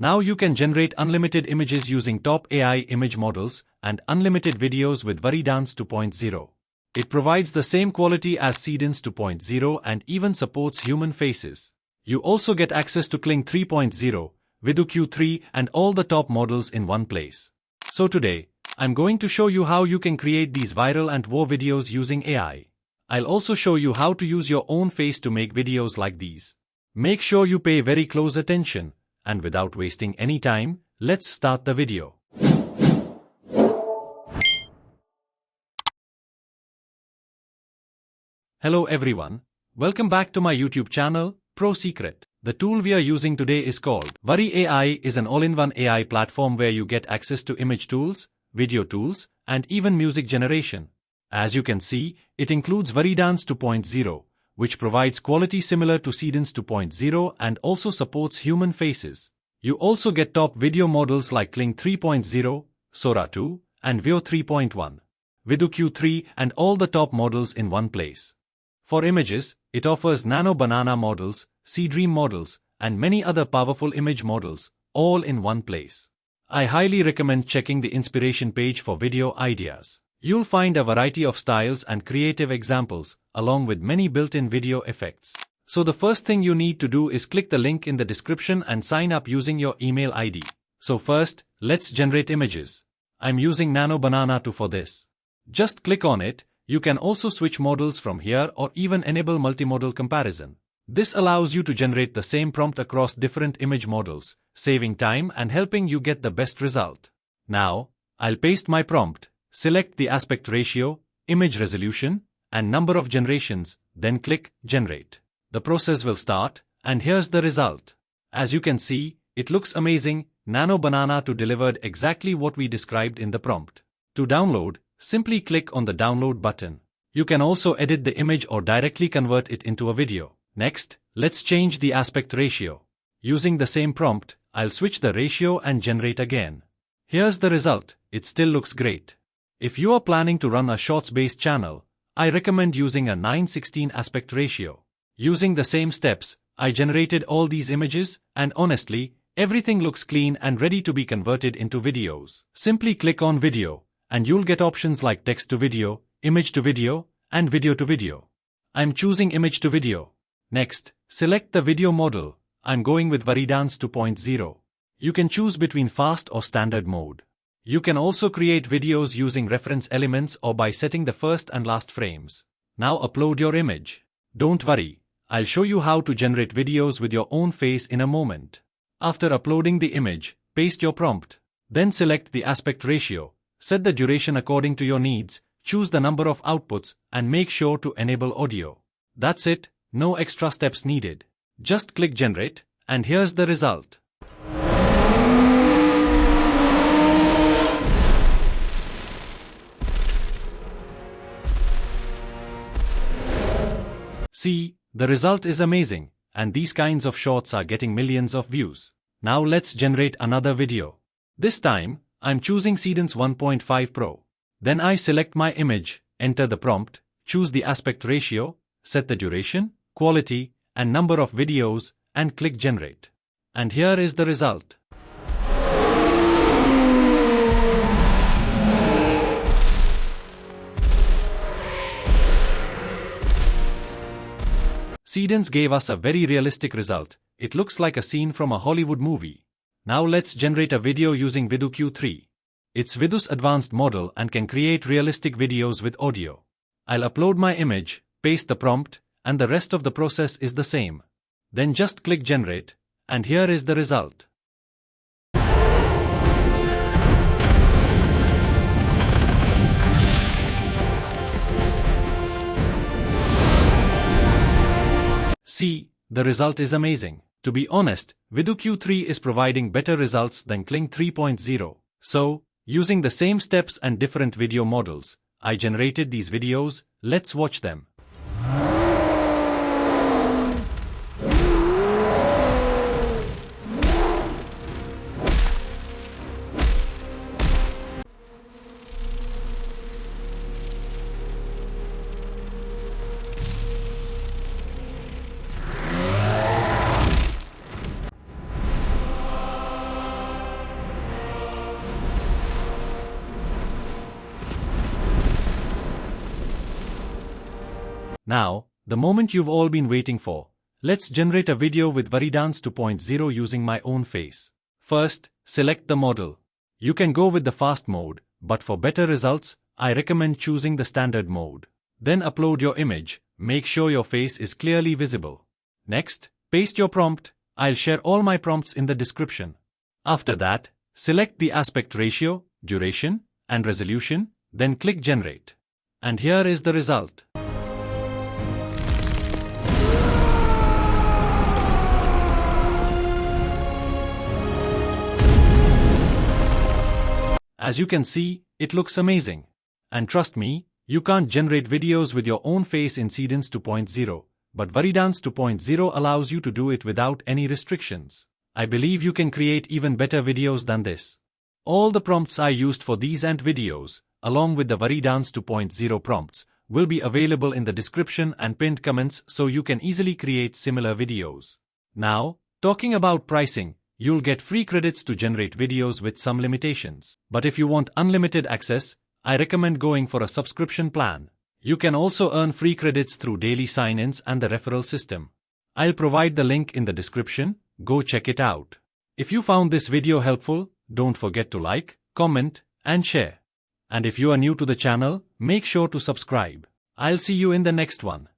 Now you can generate unlimited images using top AI image models and unlimited videos with Werydance 2.0. It provides the same quality as Seedance 2.0 and even supports human faces. You also get access to Kling 3.0, Vidu Q3 and all the top models in one place. So today, I'm going to show you how you can create these viral and wow videos using AI. I'll also show you how to use your own face to make videos like these. Make sure you pay very close attention, and without wasting any time, let's start the video. Hello everyone, welcome back to my YouTube channel, Pro Secret. The tool we are using today is called Werydance AI. Is an all-in-one AI platform where you get access to image tools, video tools, and even music generation. As you can see, it includes Werydance 2.0, which provides quality similar to Seedance 2.0 and also supports human faces. You also get top video models like Kling 3.0, Sora 2, and Veo 3.1, Vidu Q3 and all the top models in one place. For images, it offers nano banana models, Dream models, and many other powerful image models, all in one place. I highly recommend checking the inspiration page for video ideas. You'll find a variety of styles and creative examples, along with many built-in video effects. So the first thing you need to do is click the link in the description and sign up using your email ID. So first, let's generate images. I'm using Nano Banana 2 for this. Just click on it. You can also switch models from here or even enable multimodal comparison. This allows you to generate the same prompt across different image models, saving time and helping you get the best result. Now, I'll paste my prompt. Select the aspect ratio, image resolution, and number of generations, then click Generate. The process will start, and here's the result. As you can see, it looks amazing. Nano Banana 2 delivered exactly what we described in the prompt. To download, simply click on the download button. You can also edit the image or directly convert it into a video. Next, let's change the aspect ratio. Using the same prompt, I'll switch the ratio and generate again. Here's the result. It still looks great. If you are planning to run a shorts-based channel, I recommend using a 9:16 aspect ratio. Using the same steps, I generated all these images, and honestly, everything looks clean and ready to be converted into videos. Simply click on Video, and you'll get options like Text to Video, Image to Video, and Video to Video. I'm choosing Image to Video. Next, select the video model. I'm going with Werydance 2.0. You can choose between fast or standard mode. You can also create videos using reference elements or by setting the first and last frames. Now upload your image. Don't worry, I'll show you how to generate videos with your own face in a moment. After uploading the image, paste your prompt. Then select the aspect ratio, set the duration according to your needs, choose the number of outputs, and make sure to enable audio. That's it, no extra steps needed. Just click Generate, and here's the result. See, the result is amazing, and these kinds of shorts are getting millions of views. Now let's generate another video. This time, I'm choosing Seedance 1.5 Pro. Then I select my image, enter the prompt, choose the aspect ratio, set the duration, quality, and number of videos, and click Generate. And here is the result. Seedance gave us a very realistic result. It looks like a scene from a Hollywood movie. Now let's generate a video using Vidu Q3. It's Vidu's advanced model and can create realistic videos with audio. I'll upload my image, paste the prompt, and the rest of the process is the same. Then just click Generate, and here is the result. See, the result is amazing. To be honest, Vidu Q3 is providing better results than Kling 3.0. So, using the same steps and different video models, I generated these videos. Let's watch them. Now, the moment you've all been waiting for. Let's generate a video with Werydance 2.0 using my own face. First, select the model. You can go with the fast mode, but for better results, I recommend choosing the standard mode. Then upload your image, make sure your face is clearly visible. Next, paste your prompt. I'll share all my prompts in the description. After that, select the aspect ratio, duration, and resolution, then click Generate. And here is the result. As you can see, it looks amazing. And trust me, you can't generate videos with your own face in Seedance 2.0, but Werydance 2.0 allows you to do it without any restrictions. I believe you can create even better videos than this. All the prompts I used for these and videos, along with the Werydance 2.0 prompts, will be available in the description and pinned comments so you can easily create similar videos. Now, talking about pricing, you'll get free credits to generate videos with some limitations. But if you want unlimited access, I recommend going for a subscription plan. You can also earn free credits through daily sign-ins and the referral system. I'll provide the link in the description, go check it out. If you found this video helpful, don't forget to like, comment, and share. And if you are new to the channel, make sure to subscribe. I'll see you in the next one.